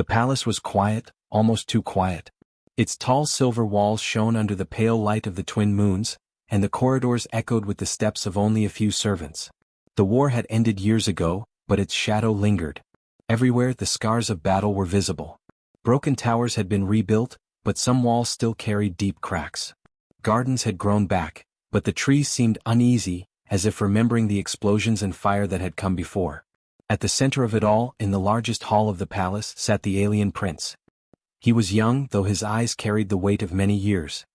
The palace was quiet, almost too quiet. Its tall silver walls shone under the pale light of the twin moons, and the corridors echoed with the steps of only a few servants. The war had ended years ago, but its shadow lingered. Everywhere the scars of battle were visible. Broken towers had been rebuilt, but some walls still carried deep cracks. Gardens had grown back, but the trees seemed uneasy, as if remembering the explosions and fire that had come before. At the center of it all, in the largest hall of the palace, sat the alien prince. He was young, though his eyes carried the weight of many years.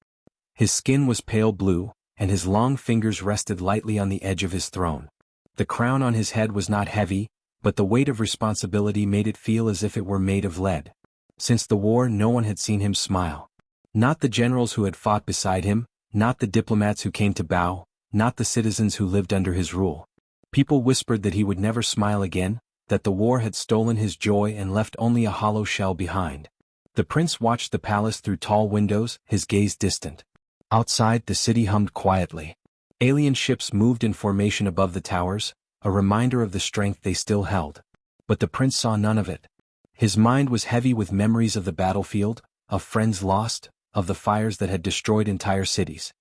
His skin was pale blue, and his long fingers rested lightly on the edge of his throne. The crown on his head was not heavy, but the weight of responsibility made it feel as if it were made of lead. Since the war, no one had seen him smile. Not the generals who had fought beside him, not the diplomats who came to bow, not the citizens who lived under his rule. People whispered that he would never smile again, that the war had stolen his joy and left only a hollow shell behind. The prince watched the palace through tall windows, his gaze distant. Outside, the city hummed quietly. Alien ships moved in formation above the towers, a reminder of the strength they still held. But the prince saw none of it. His mind was heavy with memories of the battlefield, of friends lost, of the fires that had destroyed entire cities.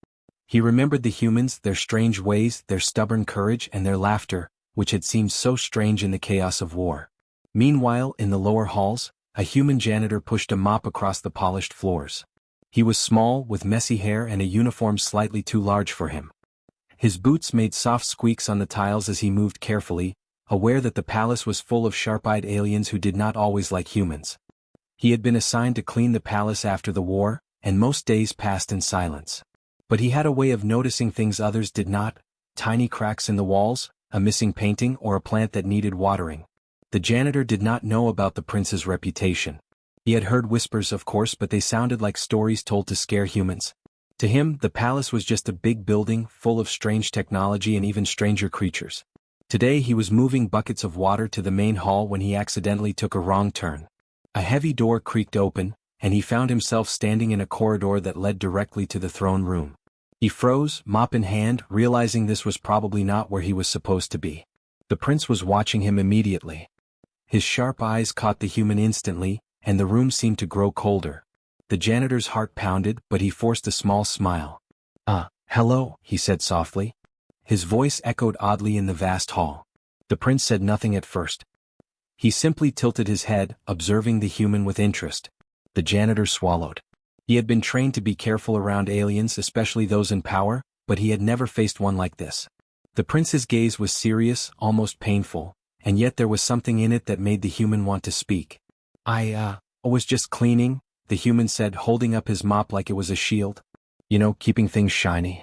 He remembered the humans, their strange ways, their stubborn courage, and their laughter, which had seemed so strange in the chaos of war. Meanwhile, in the lower halls, a human janitor pushed a mop across the polished floors. He was small, with messy hair and a uniform slightly too large for him. His boots made soft squeaks on the tiles as he moved carefully, aware that the palace was full of sharp-eyed aliens who did not always like humans. He had been assigned to clean the palace after the war, and most days passed in silence. But he had a way of noticing things others did not: tiny cracks in the walls, a missing painting, or a plant that needed watering. The janitor did not know about the prince's reputation. He had heard whispers, of course, but they sounded like stories told to scare humans. To him, the palace was just a big building, full of strange technology and even stranger creatures. Today he was moving buckets of water to the main hall when he accidentally took a wrong turn. A heavy door creaked open, and he found himself standing in a corridor that led directly to the throne room. He froze, mop in hand, realizing this was probably not where he was supposed to be. The prince was watching him immediately. His sharp eyes caught the human instantly, and the room seemed to grow colder. The janitor's heart pounded, but he forced a small smile. Hello," he said softly. His voice echoed oddly in the vast hall. The prince said nothing at first. He simply tilted his head, observing the human with interest. The janitor swallowed. He had been trained to be careful around aliens, especially those in power, but he had never faced one like this. The prince's gaze was serious, almost painful, and yet there was something in it that made the human want to speak. I was just cleaning," the human said, holding up his mop like it was a shield. Keeping things shiny."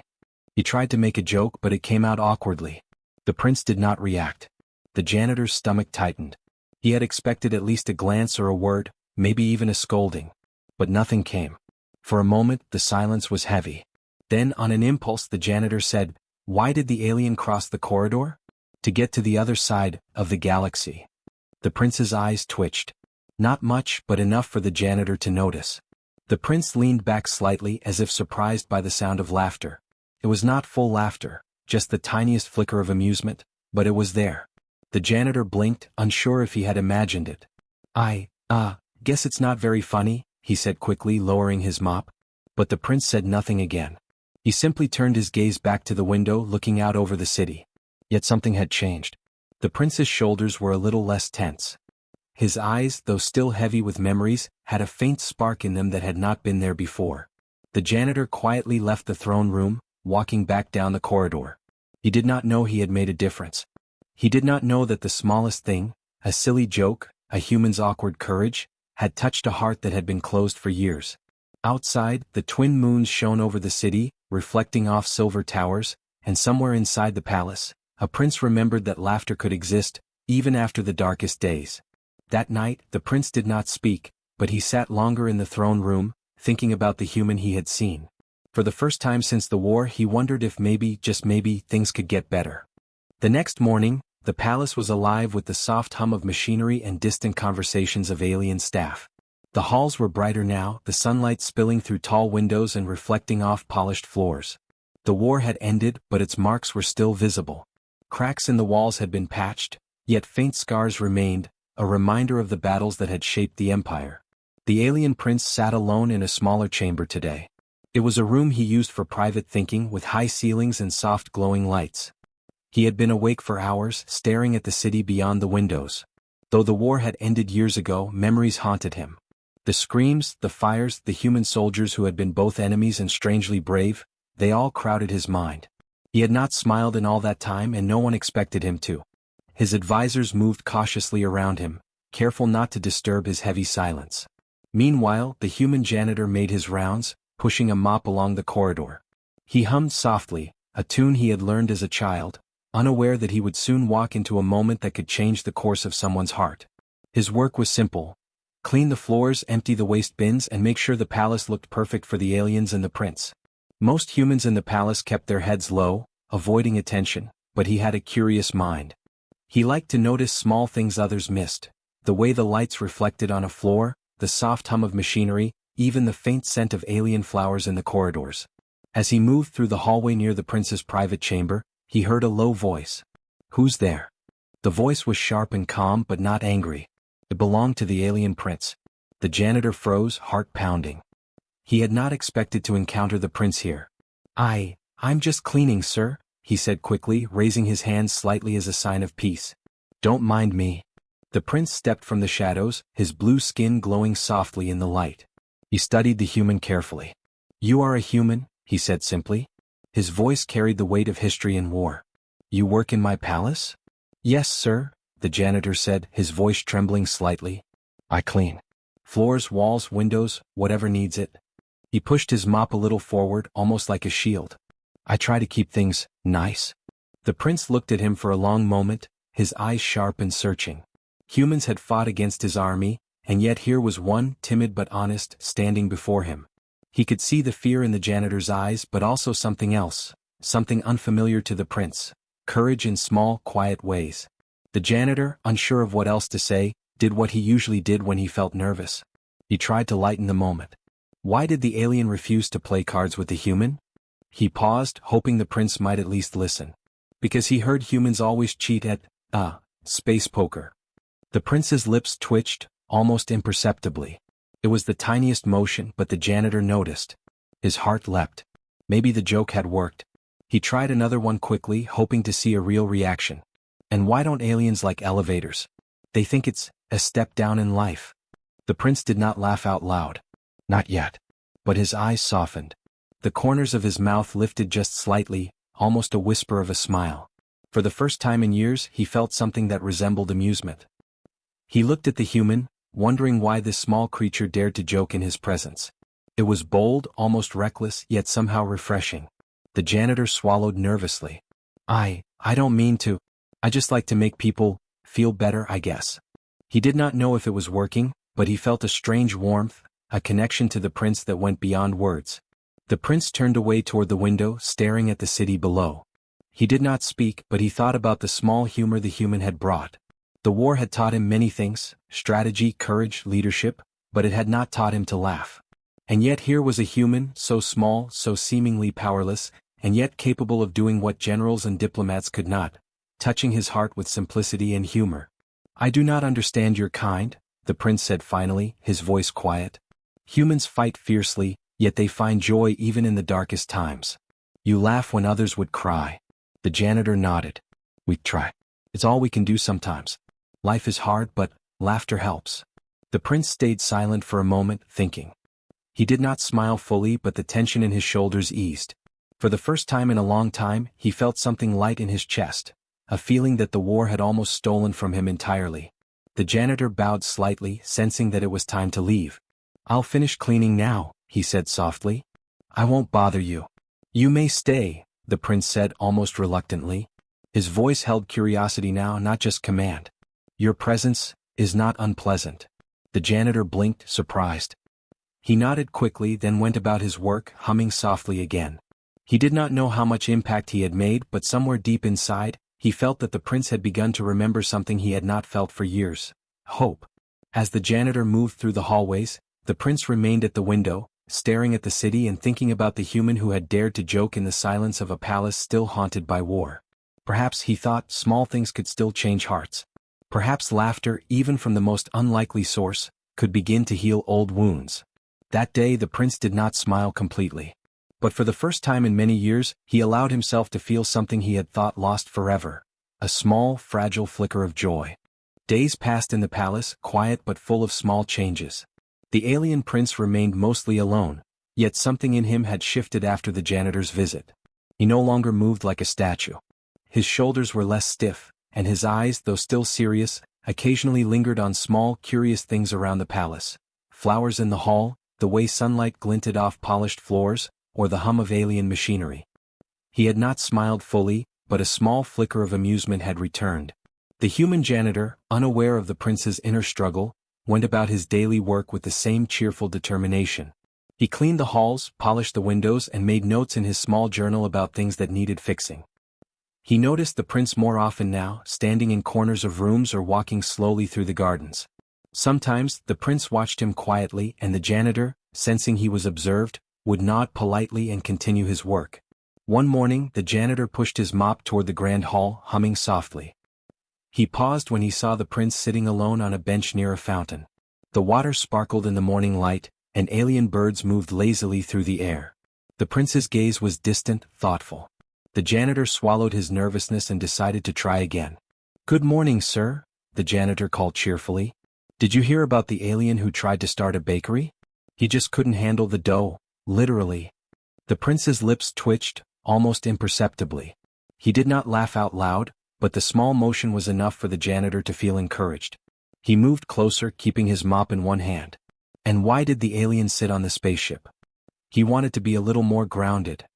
He tried to make a joke, but it came out awkwardly. The prince did not react. The janitor's stomach tightened. He had expected at least a glance or a word, maybe even a scolding. But nothing came. For a moment, the silence was heavy. Then, on an impulse, the janitor said, "Why did the alien cross the corridor?" "To get to the other side of the galaxy." The prince's eyes twitched. Not much, but enough for the janitor to notice. The prince leaned back slightly, as if surprised by the sound of laughter. It was not full laughter, just the tiniest flicker of amusement, but it was there. The janitor blinked, unsure if he had imagined it. I guess it's not very funny," he said quickly, lowering his mop. But the prince said nothing again. He simply turned his gaze back to the window, looking out over the city. Yet something had changed. The prince's shoulders were a little less tense. His eyes, though still heavy with memories, had a faint spark in them that had not been there before. The janitor quietly left the throne room, walking back down the corridor. He did not know he had made a difference. He did not know that the smallest thing, a silly joke, a human's awkward courage, had touched a heart that had been closed for years. Outside, the twin moons shone over the city, reflecting off silver towers, and somewhere inside the palace, a prince remembered that laughter could exist, even after the darkest days. That night, the prince did not speak, but he sat longer in the throne room, thinking about the human he had seen. For the first time since the war, he wondered if maybe, just maybe, things could get better. The next morning, the palace was alive with the soft hum of machinery and distant conversations of alien staff. The halls were brighter now, the sunlight spilling through tall windows and reflecting off polished floors. The war had ended, but its marks were still visible. Cracks in the walls had been patched, yet faint scars remained, a reminder of the battles that had shaped the Empire. The alien prince sat alone in a smaller chamber today. It was a room he used for private thinking with high ceilings and soft glowing lights. He had been awake for hours, staring at the city beyond the windows. Though the war had ended years ago, memories haunted him. The screams, the fires, the human soldiers who had been both enemies and strangely brave, they all crowded his mind. He had not smiled in all that time and no one expected him to. His advisors moved cautiously around him, careful not to disturb his heavy silence. Meanwhile, the human janitor made his rounds, pushing a mop along the corridor. He hummed softly, a tune he had learned as a child, unaware that he would soon walk into a moment that could change the course of someone's heart. His work was simple. Clean the floors, empty the waste bins, and make sure the palace looked perfect for the aliens and the prince. Most humans in the palace kept their heads low, avoiding attention, but he had a curious mind. He liked to notice small things others missed, the way the lights reflected on a floor, the soft hum of machinery, even the faint scent of alien flowers in the corridors. As he moved through the hallway near the prince's private chamber, he heard a low voice. "Who's there?" The voice was sharp and calm but not angry. It belonged to the alien prince. The janitor froze, heart pounding. He had not expected to encounter the prince here. I'm just cleaning, sir," he said quickly, raising his hands slightly as a sign of peace. "Don't mind me." The prince stepped from the shadows, his blue skin glowing softly in the light. He studied the human carefully. "You are a human," he said simply. His voice carried the weight of history and war. "You work in my palace?" "Yes, sir," the janitor said, his voice trembling slightly. "I clean. Floors, walls, windows, whatever needs it." He pushed his mop a little forward, almost like a shield. "I try to keep things nice." The prince looked at him for a long moment, his eyes sharp and searching. Humans had fought against his army, and yet here was one, timid but honest, standing before him. He could see the fear in the janitor's eyes but also something else, something unfamiliar to the prince, courage in small, quiet ways. The janitor, unsure of what else to say, did what he usually did when he felt nervous. He tried to lighten the moment. Why did the alien refuse to play cards with the human? He paused, hoping the prince might at least listen. Because he heard humans always cheat at, space poker. The prince's lips twitched, almost imperceptibly. It was the tiniest motion, but the janitor noticed. His heart leapt. Maybe the joke had worked. He tried another one quickly, hoping to see a real reaction. "And why don't aliens like elevators? They think it's a step down in life." The prince did not laugh out loud. Not yet. But his eyes softened. The corners of his mouth lifted just slightly, almost a whisper of a smile. For the first time in years, he felt something that resembled amusement. He looked at the human, wondering why this small creature dared to joke in his presence. It was bold, almost reckless, yet somehow refreshing. The janitor swallowed nervously. I don't mean to. I just like to make people feel better, I guess." He did not know if it was working, but he felt a strange warmth, a connection to the prince that went beyond words. The prince turned away toward the window, staring at the city below. He did not speak, but he thought about the small humor the human had brought. The war had taught him many things, strategy, courage, leadership, but it had not taught him to laugh. And yet here was a human, so small, so seemingly powerless, and yet capable of doing what generals and diplomats could not, touching his heart with simplicity and humor. "I do not understand your kind," the prince said finally, his voice quiet. "Humans fight fiercely, yet they find joy even in the darkest times. You laugh when others would cry." The janitor nodded. "We try. It's all we can do sometimes. Life is hard, but laughter helps." The prince stayed silent for a moment, thinking. He did not smile fully, but the tension in his shoulders eased. For the first time in a long time, he felt something light in his chest, a feeling that the war had almost stolen from him entirely. The janitor bowed slightly, sensing that it was time to leave. "I'll finish cleaning now," he said softly. "I won't bother you." "You may stay," the prince said almost reluctantly. His voice held curiosity now, not just command. "Your presence is not unpleasant." The janitor blinked, surprised. He nodded quickly, then went about his work, humming softly again. He did not know how much impact he had made, but somewhere deep inside, he felt that the prince had begun to remember something he had not felt for years: hope. As the janitor moved through the hallways, the prince remained at the window, staring at the city and thinking about the human who had dared to joke in the silence of a palace still haunted by war. Perhaps, he thought, small things could still change hearts. Perhaps laughter, even from the most unlikely source, could begin to heal old wounds. That day the prince did not smile completely. But for the first time in many years, he allowed himself to feel something he had thought lost forever. A small, fragile flicker of joy. Days passed in the palace, quiet but full of small changes. The alien prince remained mostly alone, yet something in him had shifted after the janitor's visit. He no longer moved like a statue. His shoulders were less stiff, and his eyes, though still serious, occasionally lingered on small, curious things around the palace. Flowers in the hall, the way sunlight glinted off polished floors, or the hum of alien machinery. He had not smiled fully, but a small flicker of amusement had returned. The human janitor, unaware of the prince's inner struggle, went about his daily work with the same cheerful determination. He cleaned the halls, polished the windows, and made notes in his small journal about things that needed fixing. He noticed the prince more often now, standing in corners of rooms or walking slowly through the gardens. Sometimes, the prince watched him quietly, and the janitor, sensing he was observed, would nod politely and continue his work. One morning, the janitor pushed his mop toward the grand hall, humming softly. He paused when he saw the prince sitting alone on a bench near a fountain. The water sparkled in the morning light, and alien birds moved lazily through the air. The prince's gaze was distant, thoughtful. The janitor swallowed his nervousness and decided to try again. "Good morning, sir," the janitor called cheerfully. "Did you hear about the alien who tried to start a bakery? He just couldn't handle the dough, literally." The prince's lips twitched, almost imperceptibly. He did not laugh out loud, but the small motion was enough for the janitor to feel encouraged. He moved closer, keeping his mop in one hand. And why did the alien sit on the spaceship? He wanted to be a little more grounded.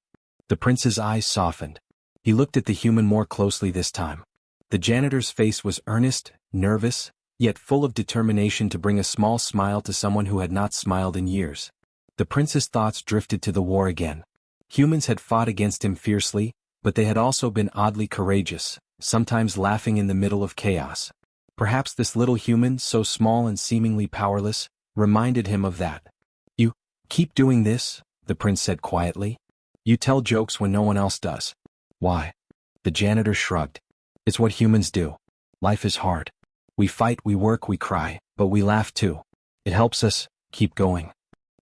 The prince's eyes softened. He looked at the human more closely this time. The janitor's face was earnest, nervous, yet full of determination to bring a small smile to someone who had not smiled in years. The prince's thoughts drifted to the war again. Humans had fought against him fiercely, but they had also been oddly courageous, sometimes laughing in the middle of chaos. Perhaps this little human, so small and seemingly powerless, reminded him of that. "You keep doing this," the prince said quietly. "You tell jokes when no one else does." "Why?" The janitor shrugged. "It's what humans do. Life is hard. We fight, we work, we cry, but we laugh too. It helps us keep going."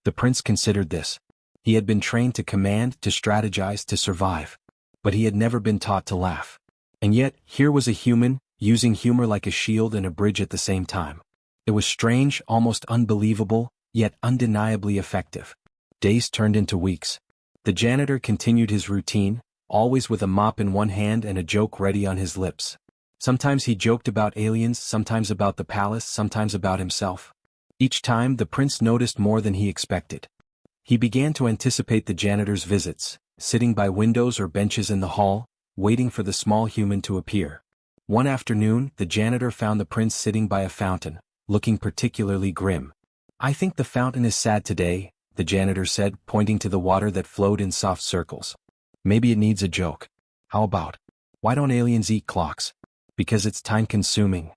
The prince considered this. He had been trained to command, to strategize, to survive. But he had never been taught to laugh. And yet, here was a human, using humor like a shield and a bridge at the same time. It was strange, almost unbelievable, yet undeniably effective. Days turned into weeks. The janitor continued his routine, always with a mop in one hand and a joke ready on his lips. Sometimes he joked about aliens, sometimes about the palace, sometimes about himself. Each time, the prince noticed more than he expected. He began to anticipate the janitor's visits, sitting by windows or benches in the hall, waiting for the small human to appear. One afternoon, the janitor found the prince sitting by a fountain, looking particularly grim. "I think the fountain is sad today," the janitor said, pointing to the water that flowed in soft circles. "Maybe it needs a joke. How about, why don't aliens eat clocks? Because it's time-consuming."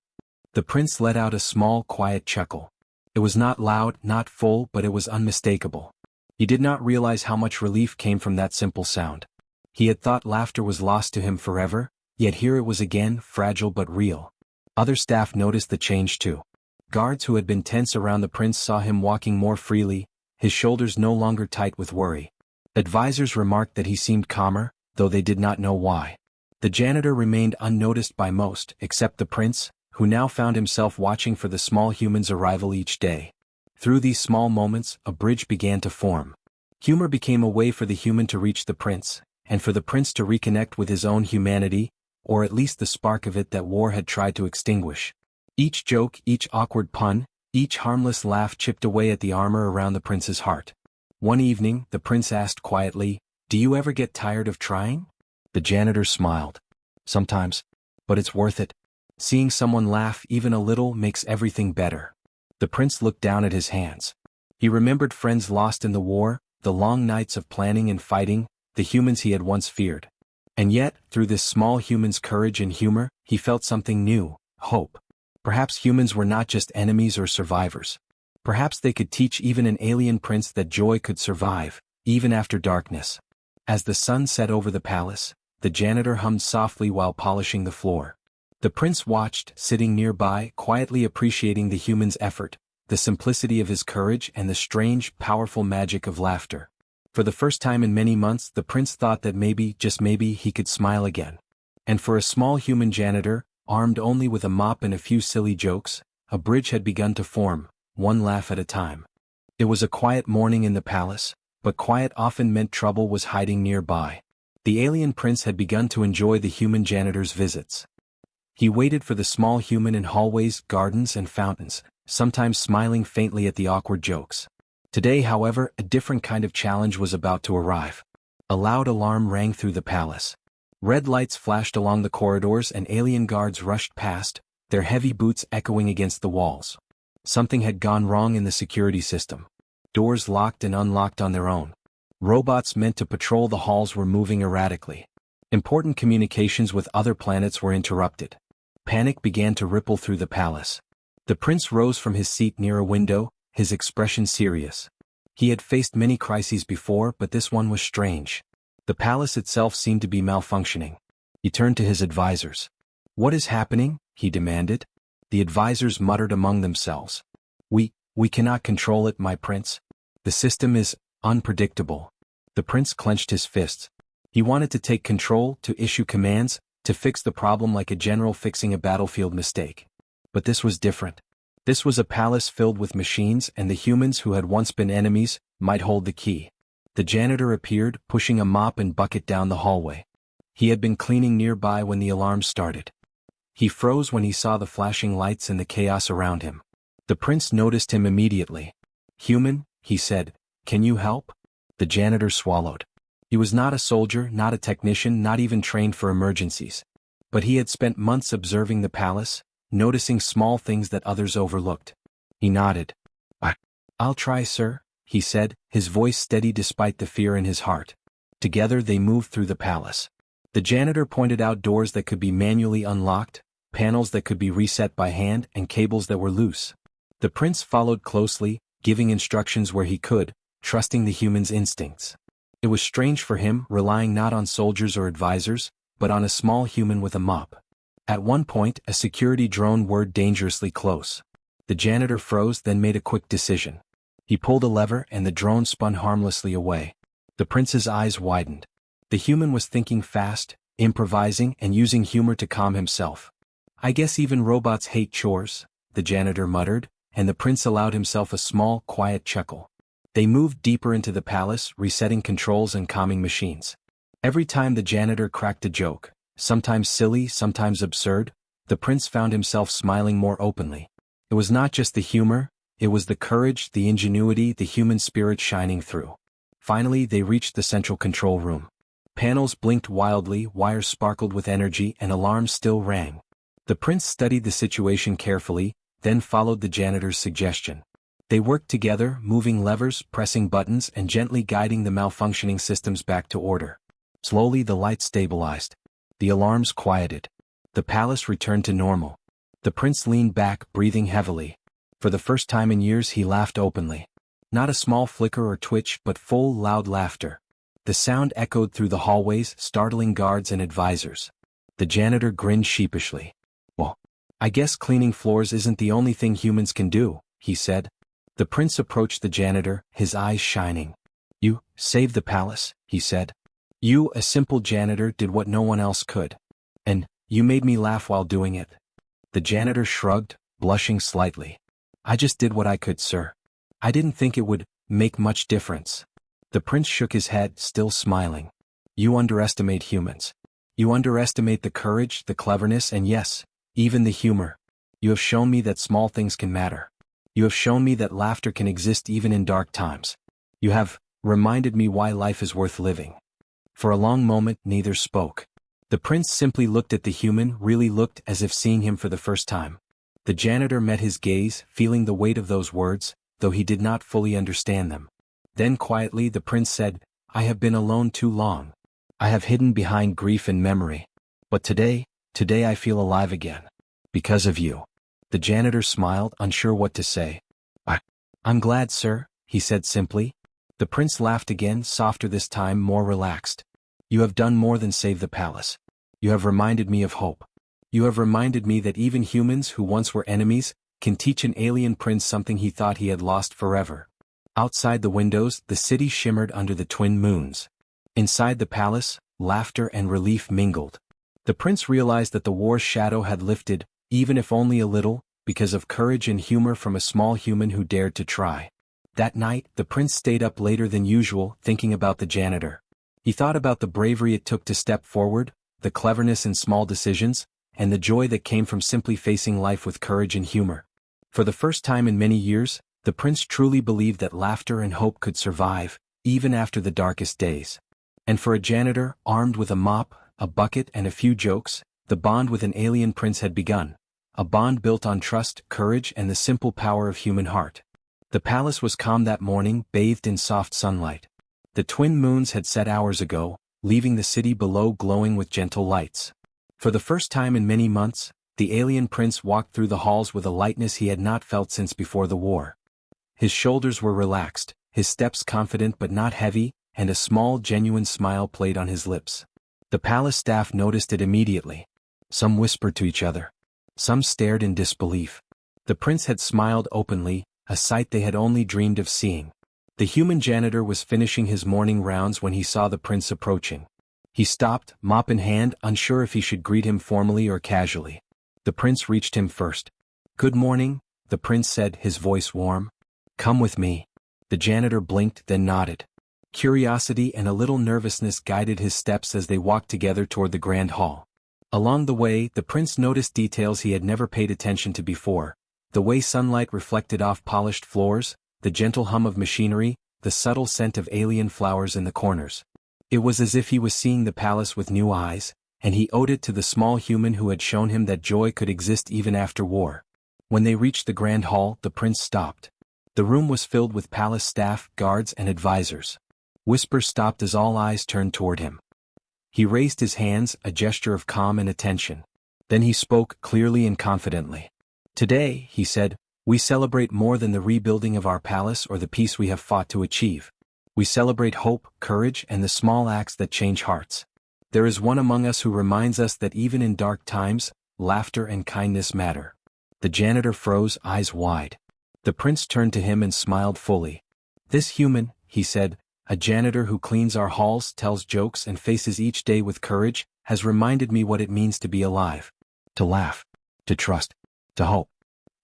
The prince let out a small, quiet chuckle. It was not loud, not full, but it was unmistakable. He did not realize how much relief came from that simple sound. He had thought laughter was lost to him forever, yet here it was again, fragile but real. Other staff noticed the change too. Guards who had been tense around the prince saw him walking more freely, his shoulders no longer tight with worry. Advisors remarked that he seemed calmer, though they did not know why. The janitor remained unnoticed by most, except the prince, who now found himself watching for the small human's arrival each day. Through these small moments, a bridge began to form. Humor became a way for the human to reach the prince, and for the prince to reconnect with his own humanity, or at least the spark of it that war had tried to extinguish. Each joke, each awkward pun, each harmless laugh chipped away at the armor around the prince's heart. One evening, the prince asked quietly, "Do you ever get tired of trying?" The janitor smiled. "Sometimes. But it's worth it. Seeing someone laugh even a little makes everything better." The prince looked down at his hands. He remembered friends lost in the war, the long nights of planning and fighting, the humans he had once feared. And yet, through this small human's courage and humor, he felt something new, hope. Perhaps humans were not just enemies or survivors. Perhaps they could teach even an alien prince that joy could survive, even after darkness. As the sun set over the palace, the janitor hummed softly while polishing the floor. The prince watched, sitting nearby, quietly appreciating the human's effort, the simplicity of his courage and the strange, powerful magic of laughter. For the first time in many months the prince thought that maybe, just maybe, he could smile again. And for a small human janitor, armed only with a mop and a few silly jokes, a bridge had begun to form, one laugh at a time. It was a quiet morning in the palace, but quiet often meant trouble was hiding nearby. The alien prince had begun to enjoy the human janitor's visits. He waited for the small human in hallways, gardens, and fountains, sometimes smiling faintly at the awkward jokes. Today, however, a different kind of challenge was about to arrive. A loud alarm rang through the palace. Red lights flashed along the corridors and alien guards rushed past, their heavy boots echoing against the walls. Something had gone wrong in the security system. Doors locked and unlocked on their own. Robots meant to patrol the halls were moving erratically. Important communications with other planets were interrupted. Panic began to ripple through the palace. The prince rose from his seat near a window, his expression serious. He had faced many crises before, but this one was strange. The palace itself seemed to be malfunctioning. He turned to his advisors. "What is happening?" he demanded. The advisors muttered among themselves. We cannot control it, my prince. The system is unpredictable." The prince clenched his fists. He wanted to take control, to issue commands, to fix the problem like a general fixing a battlefield mistake. But this was different. This was a palace filled with machines, and the humans who had once been enemies might hold the key. The janitor appeared, pushing a mop and bucket down the hallway. He had been cleaning nearby when the alarm started. He froze when he saw the flashing lights and the chaos around him. The prince noticed him immediately. "Human," he said, "can you help?" The janitor swallowed. He was not a soldier, not a technician, not even trained for emergencies. But he had spent months observing the palace, noticing small things that others overlooked. He nodded. I'll try, sir," he said, his voice steady despite the fear in his heart. Together they moved through the palace. The janitor pointed out doors that could be manually unlocked, panels that could be reset by hand, and cables that were loose. The prince followed closely, giving instructions where he could, trusting the human's instincts. It was strange for him, relying not on soldiers or advisors, but on a small human with a mop. At one point, a security drone whirred dangerously close. The janitor froze, then made a quick decision. He pulled a lever and the drone spun harmlessly away. The prince's eyes widened. The human was thinking fast, improvising, and using humor to calm himself. "I guess even robots hate chores," the janitor muttered, and the prince allowed himself a small, quiet chuckle. They moved deeper into the palace, resetting controls and calming machines. Every time the janitor cracked a joke, sometimes silly, sometimes absurd, the prince found himself smiling more openly. It was not just the humor, it was the courage, the ingenuity, the human spirit shining through. Finally they reached the central control room. Panels blinked wildly, wires sparkled with energy, and alarms still rang. The prince studied the situation carefully, then followed the janitor's suggestion. They worked together, moving levers, pressing buttons, and gently guiding the malfunctioning systems back to order. Slowly the lights stabilized. The alarms quieted. The palace returned to normal. The prince leaned back, breathing heavily. For the first time in years he laughed openly. Not a small flicker or twitch, but full, loud laughter. The sound echoed through the hallways, startling guards and advisors. The janitor grinned sheepishly. "Well, I guess cleaning floors isn't the only thing humans can do," he said. The prince approached the janitor, his eyes shining. "You saved the palace," he said. "You, a simple janitor, did what no one else could. And you made me laugh while doing it." The janitor shrugged, blushing slightly. "I just did what I could, sir. I didn't think it would make much difference." The prince shook his head, still smiling. "You underestimate humans. You underestimate the courage, the cleverness, and yes, even the humor. You have shown me that small things can matter. You have shown me that laughter can exist even in dark times. You have reminded me why life is worth living." For a long moment neither spoke. The prince simply looked at the human, really looked as if seeing him for the first time. The janitor met his gaze, feeling the weight of those words, though he did not fully understand them. Then quietly the prince said, "I have been alone too long. I have hidden behind grief and memory. But today I feel alive again. Because of you." The janitor smiled, unsure what to say. I'm glad, sir," he said simply. The prince laughed again, softer this time, more relaxed. "You have done more than save the palace. You have reminded me of hope. You have reminded me that even humans who once were enemies can teach an alien prince something he thought he had lost forever. Outside the windows, the city shimmered under the twin moons. Inside the palace, laughter and relief mingled. The prince realized that the war's shadow had lifted, even if only a little, because of courage and humor from a small human who dared to try. That night, the prince stayed up later than usual, thinking about the janitor. He thought about the bravery it took to step forward, the cleverness in small decisions, and the joy that came from simply facing life with courage and humor. For the first time in many years, the prince truly believed that laughter and hope could survive, even after the darkest days. And for a janitor, armed with a mop, a bucket and a few jokes, the bond with an alien prince had begun. A bond built on trust, courage and the simple power of human heart. The palace was calm that morning, bathed in soft sunlight. The twin moons had set hours ago, leaving the city below glowing with gentle lights. For the first time in many months, the alien prince walked through the halls with a lightness he had not felt since before the war. His shoulders were relaxed, his steps confident but not heavy, and a small genuine smile played on his lips. The palace staff noticed it immediately. Some whispered to each other. Some stared in disbelief. The prince had smiled openly, a sight they had only dreamed of seeing. The human janitor was finishing his morning rounds when he saw the prince approaching. He stopped, mop in hand, unsure if he should greet him formally or casually. The prince reached him first. "Good morning," the prince said, his voice warm. "Come with me." The janitor blinked, then nodded. Curiosity and a little nervousness guided his steps as they walked together toward the grand hall. Along the way, the prince noticed details he had never paid attention to before. The way sunlight reflected off polished floors, the gentle hum of machinery, the subtle scent of alien flowers in the corners. It was as if he was seeing the palace with new eyes, and he owed it to the small human who had shown him that joy could exist even after war. When they reached the grand hall, the prince stopped. The room was filled with palace staff, guards and advisors. Whispers stopped as all eyes turned toward him. He raised his hands, a gesture of calm and attention. Then he spoke clearly and confidently. "Today," he said, "we celebrate more than the rebuilding of our palace or the peace we have fought to achieve. We celebrate hope, courage, and the small acts that change hearts. There is one among us who reminds us that even in dark times, laughter and kindness matter." The janitor froze, eyes wide. The prince turned to him and smiled fully. "This human," he said, "a janitor who cleans our halls, tells jokes and faces each day with courage, has reminded me what it means to be alive. To laugh. To trust. To hope.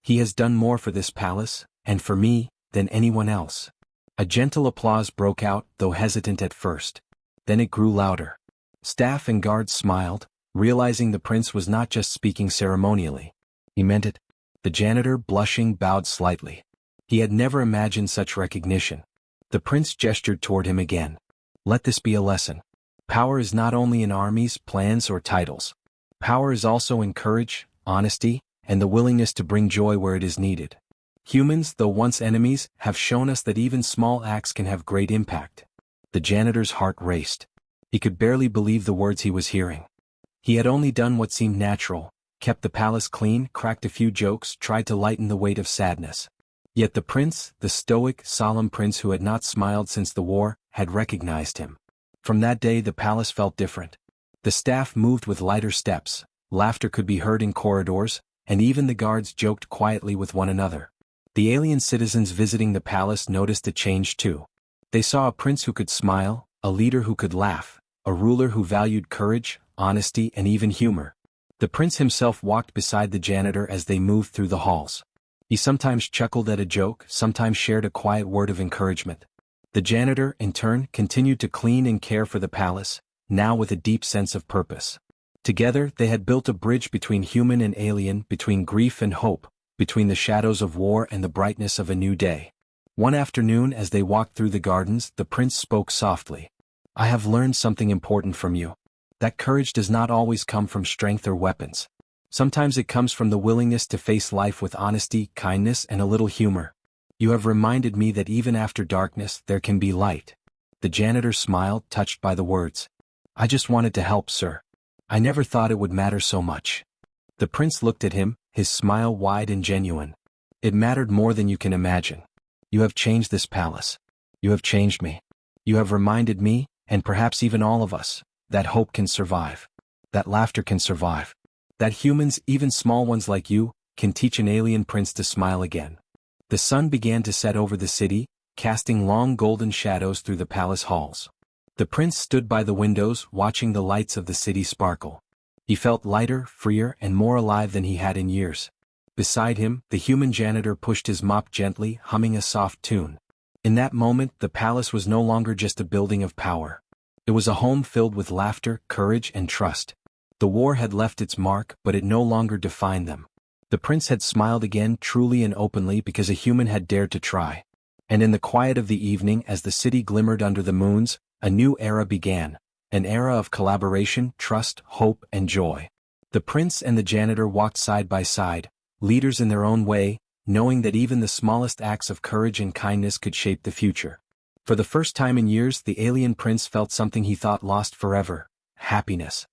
He has done more for this palace, and for me, than anyone else." A gentle applause broke out, though hesitant at first. Then it grew louder. Staff and guards smiled, realizing the prince was not just speaking ceremonially. He meant it. The janitor, blushing, bowed slightly. He had never imagined such recognition. The prince gestured toward him again. "Let this be a lesson. Power is not only in armies, plans, or titles. Power is also in courage, honesty, and the willingness to bring joy where it is needed. Humans, though once enemies, have shown us that even small acts can have great impact." The janitor's heart raced. He could barely believe the words he was hearing. He had only done what seemed natural, kept the palace clean, cracked a few jokes, tried to lighten the weight of sadness. Yet the prince, the stoic, solemn prince who had not smiled since the war, had recognized him. From that day the palace felt different. The staff moved with lighter steps, laughter could be heard in corridors, and even the guards joked quietly with one another. The alien citizens visiting the palace noticed a change too. They saw a prince who could smile, a leader who could laugh, a ruler who valued courage, honesty and even humor. The prince himself walked beside the janitor as they moved through the halls. He sometimes chuckled at a joke, sometimes shared a quiet word of encouragement. The janitor, in turn, continued to clean and care for the palace, now with a deep sense of purpose. Together, they had built a bridge between human and alien, between grief and hope, between the shadows of war and the brightness of a new day. One afternoon as they walked through the gardens, the prince spoke softly. "I have learned something important from you. That courage does not always come from strength or weapons. Sometimes it comes from the willingness to face life with honesty, kindness, and a little humor. You have reminded me that even after darkness, there can be light." The janitor smiled, touched by the words. "I just wanted to help, sir. I never thought it would matter so much." The prince looked at him, his smile wide and genuine. "It mattered more than you can imagine. You have changed this palace. You have changed me. You have reminded me, and perhaps even all of us, that hope can survive. That laughter can survive. That humans, even small ones like you, can teach an alien prince to smile again. The sun began to set over the city, casting long golden shadows through the palace halls. The prince stood by the windows, watching the lights of the city sparkle. He felt lighter, freer, and more alive than he had in years. Beside him, the human janitor pushed his mop gently, humming a soft tune. In that moment, the palace was no longer just a building of power. It was a home filled with laughter, courage, and trust. The war had left its mark, but it no longer defined them. The prince had smiled again truly and openly because a human had dared to try. And in the quiet of the evening, as the city glimmered under the moons, a new era began. An era of collaboration, trust, hope, and joy. The prince and the janitor walked side by side, leaders in their own way, knowing that even the smallest acts of courage and kindness could shape the future. For the first time in years, the alien prince felt something he thought lost forever: happiness.